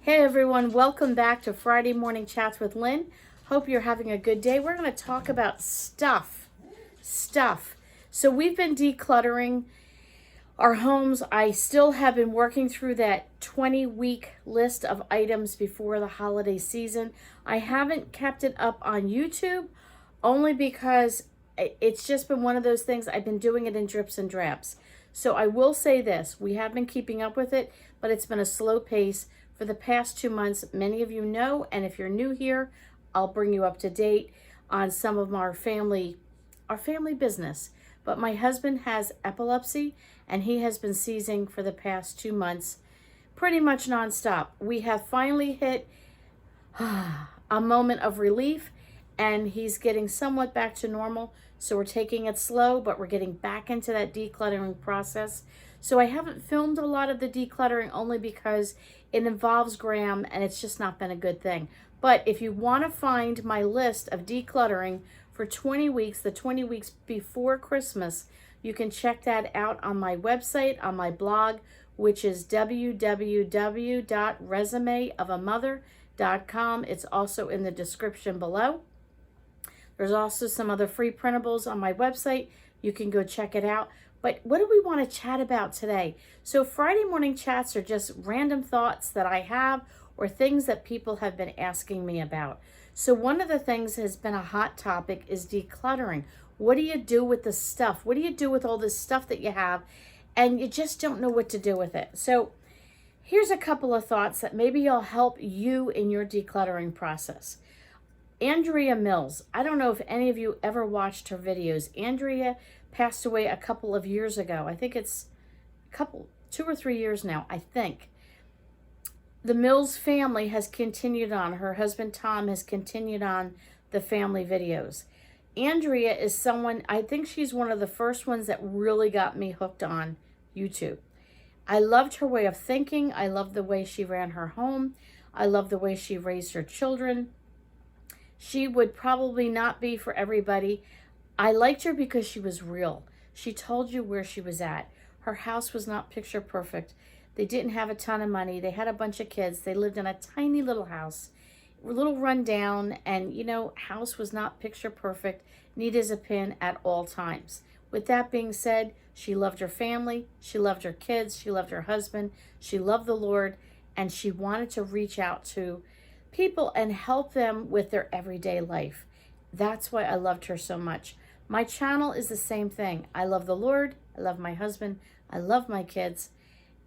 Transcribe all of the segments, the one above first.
Hey everyone, welcome back to Friday Morning Chats with Lynn. Hope you're having a good day. We're going to talk about stuff. So we've been decluttering our homes. I still have been working through that 20-week list of items before the holiday season. I haven't kept it up on YouTube only because it's just been one of those things. I've been doing it in drips and drabs. So I will say this, we have been keeping up with it, but it's been a slow pace for the past 2 months. Many of you know, and if you're new here, I'll bring you up to date on some of our family business. But my husband has epilepsy, and he has been seizing for the past 2 months, pretty much nonstop. We have finally hit a moment of relief, and he's getting somewhat back to normal. So we're taking it slow, but we're getting back into that decluttering process. So I haven't filmed a lot of the decluttering only because it involves Graham and it's just not been a good thing. But if you want to find my list of decluttering for 20 weeks, the 20 weeks before Christmas, you can check that out on my website, on my blog, which is www.resumeofamother.com. It's also in the description below. There's also some other free printables on my website. You can go check it out. But what do we want to chat about today? So Friday morning chats are just random thoughts that I have or things that people have been asking me about. So one of the things that has been a hot topic is decluttering. What do you do with the stuff? What do you do with all this stuff that you have and you just don't know what to do with it? So here's a couple of thoughts that maybe will help you in your decluttering process. Andrea Mills. I don't know if any of you ever watched her videos. Andrea passed away a couple of years ago. I think it's 2 or 3 years now, I think. The Mills family has continued on. Her husband Tom has continued on the family videos. Andrea is someone, I think she's one of the first ones that really got me hooked on YouTube. I loved her way of thinking. I loved the way she ran her home. I loved the way she raised her children. She would probably not be for everybody. I liked her because she was real. She told you where she was at. Her house was not picture perfect. They didn't have a ton of money. They had a bunch of kids. They lived in a tiny little house, a little run down, and house was not picture perfect, neat as a pin at all times. With that being said, she loved her family. She loved her kids. She loved her husband. She loved the Lord, and she wanted to reach out to people and help them with their everyday life. That's why I loved her so much. My channel is the same thing. I love the Lord. I love my husband. I love my kids.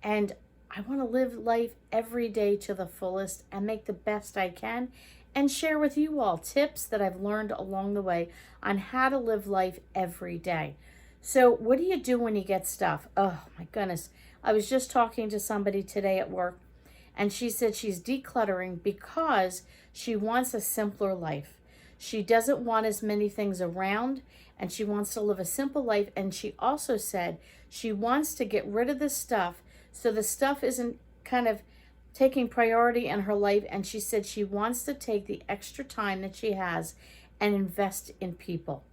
And I want to live life every day to the fullest and make the best I can and share with you all tips that I've learned along the way on how to live life every day. So what do you do when you get stuff? Oh my goodness. I was just talking to somebody today at work, and she said she's decluttering because she wants a simpler life. She doesn't want as many things around, and she wants to live a simple life. And she also said she wants to get rid of the stuff so the stuff isn't kind of taking priority in her life. And she said she wants to take the extra time that she has and invest in people.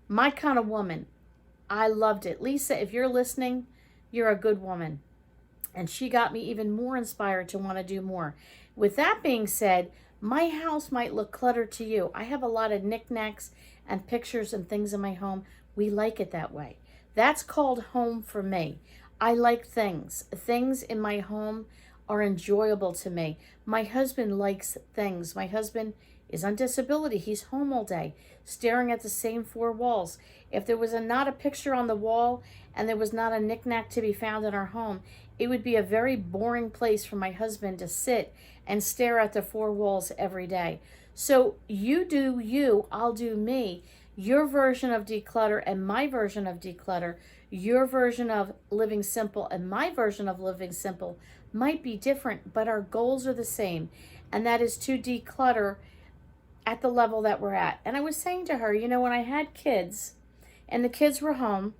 My kind of woman. I loved it. Lisa, if you're listening, you're a good woman. And she got me even more inspired to want to do more. With that being said, my house might look cluttered to you. I have a lot of knickknacks and pictures and things in my home. We like it that way. That's called home for me. I like things. Things in my home are enjoyable to me. My husband likes things. My husband is on disability. He's home all day, staring at the same 4 walls. If there was not a picture on the wall and there was not a knickknack to be found in our home, it would be a very boring place for my husband to sit and stare at the 4 walls every day. So you do you, I'll do me. Your version of declutter and my version of declutter, your version of living simple and my version of living simple might be different, but our goals are the same. And that is to declutter at the level that we're at. And I was saying to her, when I had kids and the kids were home,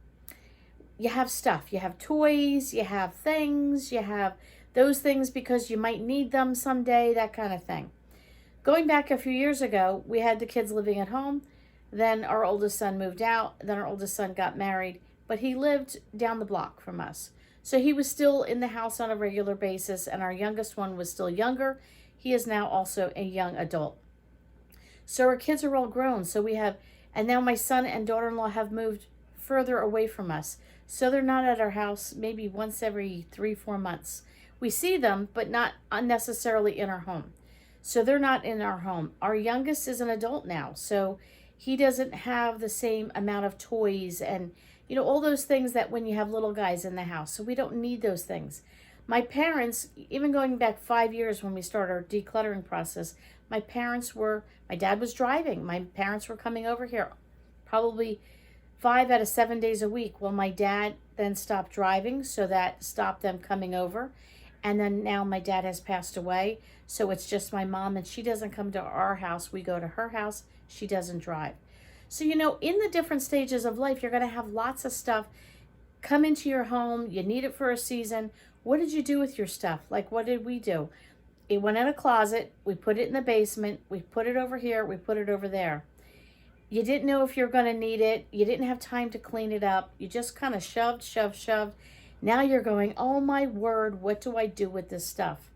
you have stuff. You have toys, you have things, you have those things because you might need them someday, that kind of thing. Going back a few years ago, we had the kids living at home. Then our oldest son moved out. Then our oldest son got married, but he lived down the block from us. So he was still in the house on a regular basis, and our youngest one was still younger. He is now also a young adult. So our kids are all grown. So we have, and now my son and daughter-in-law have moved further away from us. So they're not at our house maybe once every 3-4 months. We see them, but not unnecessarily in our home. So they're not in our home. Our youngest is an adult now. So he doesn't have the same amount of toys and, all those things that when you have little guys in the house. So we don't need those things. My parents, even going back 5 years when we started our decluttering process, my dad was driving. My parents were coming over here probably 5 out of 7 days a week. Well, my dad then stopped driving, so that stopped them coming over. And then now my dad has passed away, so it's just my mom, and she doesn't come to our house. We go to her house. She doesn't drive. So, in the different stages of life, you're going to have lots of stuff come into your home. You need it for a season. What did you do with your stuff? Like, what did we do? It went in a closet. We put it in the basement. We put it over here. We put it over there. You didn't know if you're going to need it. You didn't have time to clean it up. You just kind of shoved. Now you're going, oh my word, what do I do with this stuff?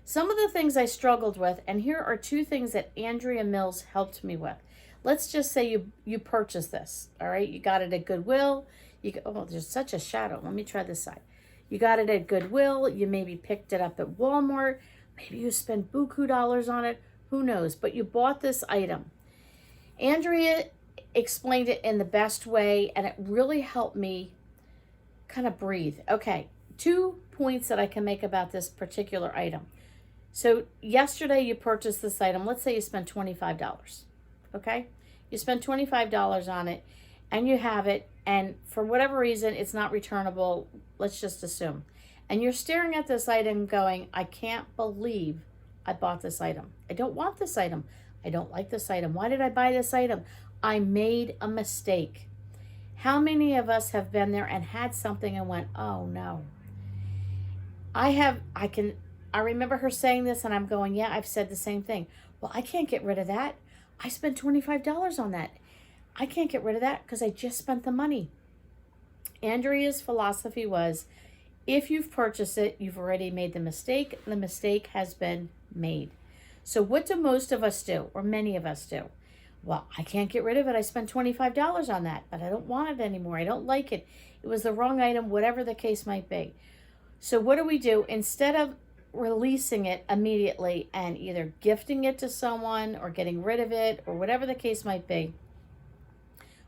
Some of the things I struggled with, and here are 2 things that Andrea Mills helped me with. Let's just say you purchased this, all right? You got it at Goodwill. There's such a shadow. Let me try this side. You got it at Goodwill. You maybe picked it up at Walmart. Maybe you spent buku dollars on it. Who knows? But you bought this item. Andrea explained it in the best way, and it really helped me kind of breathe. Okay, 2 points that I can make about this particular item. So yesterday you purchased this item. Let's say you spent $25. Okay? You spent $25 on it, and you have it, and for whatever reason it's not returnable, let's just assume. And you're staring at this item going, I can't believe I bought this item. I don't want this item. I don't like this item. Why did I buy this item? I made a mistake. How many of us have been there and had something and went, oh no. I remember her saying this, and I'm going, yeah, I've said the same thing. Well, I can't get rid of that. I spent $25 on that. I can't get rid of that because I just spent the money. Andrea's philosophy was, if you've purchased it, you've already made the mistake. The mistake has been made. So what do most of us do, or many of us do? Well, I can't get rid of it. I spent $25 on that, but I don't want it anymore. I don't like it. It was the wrong item, whatever the case might be. So what do? Instead of releasing it immediately and either gifting it to someone or getting rid of it or whatever the case might be,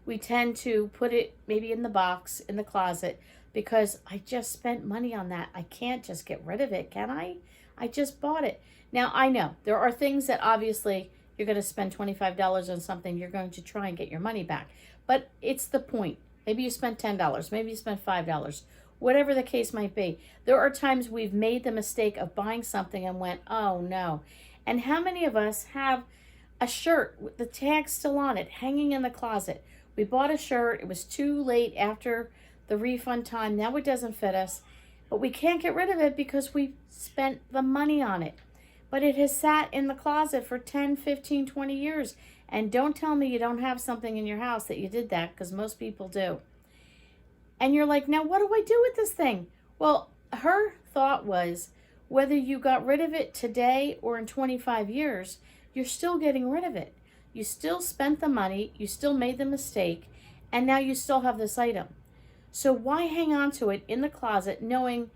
we tend to put it maybe in the box, in the closet, because I just spent money on that. I can't just get rid of it, can I? I just bought it. Now, I know there are things that obviously you're going to spend $25 on something, you're going to try and get your money back. But it's the point. Maybe you spent $10, maybe you spent $5, whatever the case might be. There are times we've made the mistake of buying something and went, oh no. And how many of us have a shirt with the tag still on it, hanging in the closet? We bought a shirt, it was too late after the refund time, now it doesn't fit us, but we can't get rid of it because we spent the money on it. But it has sat in the closet for 10, 15, 20 years. And don't tell me you don't have something in your house that you did that, because most people do. And you're like, now what do I do with this thing? Well, her thought was, whether you got rid of it today or in 25 years, you're still getting rid of it. You still spent the money, you still made the mistake, and now you still have this item. So why hang on to it in the closet knowing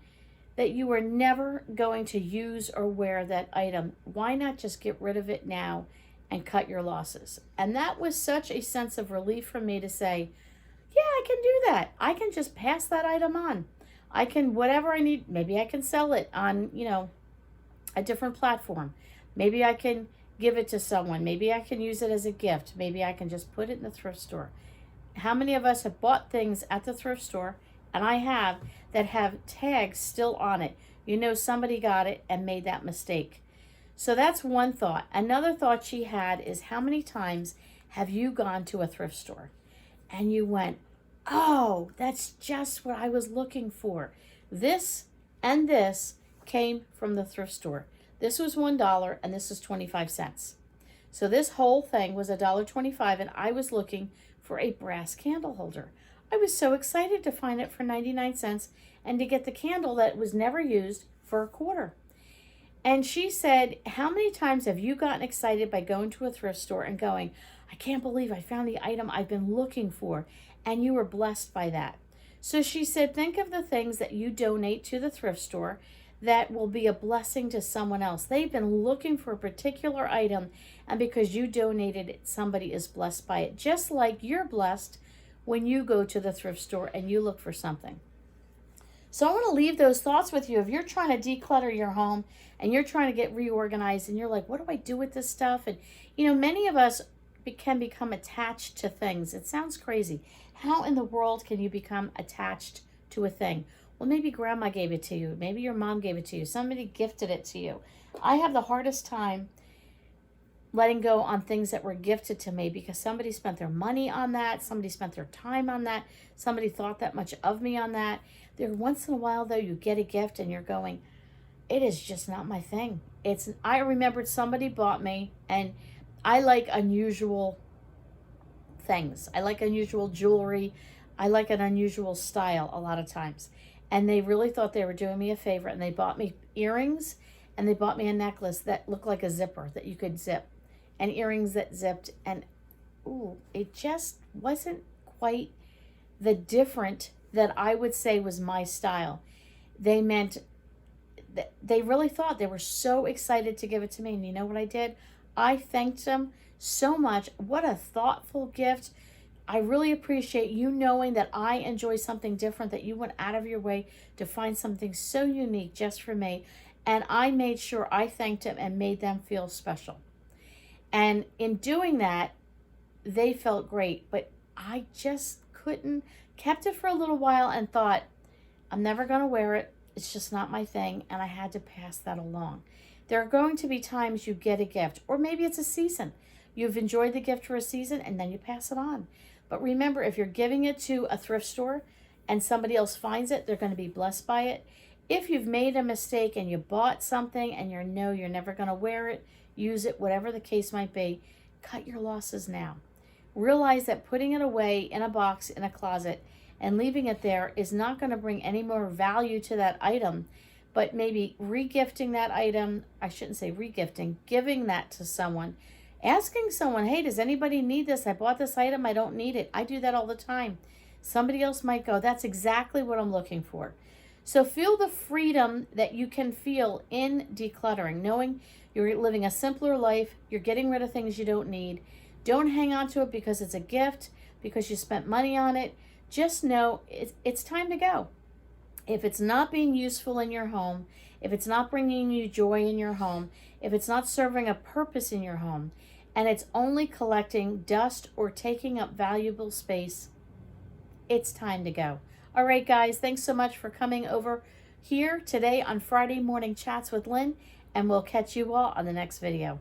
that you are never going to use or wear that item? Why not just get rid of it now and cut your losses? And that was such a sense of relief for me to say, yeah, I can do that. I can just pass that item on. I can, whatever I need, maybe I can sell it on, a different platform. Maybe I can give it to someone. Maybe I can use it as a gift. Maybe I can just put it in the thrift store. How many of us have bought things at the thrift store, and I have, that have tags still on it? Somebody got it and made that mistake. So that's one thought. Another thought she had is, how many times have you gone to a thrift store and you went, oh, that's just what I was looking for. This and this came from the thrift store. This was $1 and this is 25 cents. So this whole thing was $1.25, and I was looking for a brass candle holder. I was so excited to find it for 99 cents, and to get the candle that was never used for a quarter. And she said, how many times have you gotten excited by going to a thrift store and going, I can't believe I found the item I've been looking for, and you were blessed by that. So she said, think of the things that you donate to the thrift store that will be a blessing to someone else. They've been looking for a particular item, and because you donated it, somebody is blessed by it. Just like you're blessed when you go to the thrift store and you look for something. So I want to leave those thoughts with you. If you're trying to declutter your home and you're trying to get reorganized and you're like, what do I do with this stuff? And, many of us can become attached to things. It sounds crazy. How in the world can you become attached to a thing? Well, maybe grandma gave it to you. Maybe your mom gave it to you. Somebody gifted it to you. I have the hardest time letting go on things that were gifted to me because somebody spent their money on that. Somebody spent their time on that. Somebody thought that much of me on that. There, once in a while, though, you get a gift and you're going, it is just not my thing. I remembered somebody bought me, and I like unusual things. I like unusual jewelry. I like an unusual style a lot of times. And they really thought they were doing me a favor, and they bought me earrings, and they bought me a necklace that looked like a zipper that you could zip, and earrings that zipped, and it just wasn't quite the different that I would say was my style. They really thought, they were so excited to give it to me. And you know what I did? I thanked them so much. What a thoughtful gift. I really appreciate you knowing that I enjoy something different, that you went out of your way to find something so unique just for me. And I made sure I thanked them and made them feel special. And in doing that, they felt great, but I just couldn't. Kept it for a little while and thought, I'm never going to wear it. It's just not my thing. And I had to pass that along. There are going to be times you get a gift, or maybe it's a season. You've enjoyed the gift for a season and then you pass it on. But remember, if you're giving it to a thrift store and somebody else finds it, they're going to be blessed by it. If you've made a mistake and you bought something and you're never going to wear it, use it, whatever the case might be, cut your losses now. Realize that putting it away in a box in a closet and leaving it there is not going to bring any more value to that item, but maybe regifting that item, I shouldn't say regifting, giving that to someone, asking someone, hey, does anybody need this? I bought this item, I don't need it. I do that all the time. Somebody else might go, that's exactly what I'm looking for. So feel the freedom that you can feel in decluttering, knowing you're living a simpler life, you're getting rid of things you don't need. Don't hang on to it because it's a gift, because you spent money on it. Just know it's time to go. If it's not being useful in your home, if it's not bringing you joy in your home, if it's not serving a purpose in your home, and it's only collecting dust or taking up valuable space, it's time to go. All right, guys, thanks so much for coming over here today on Friday Morning Chats with Lynn, and we'll catch you all on the next video.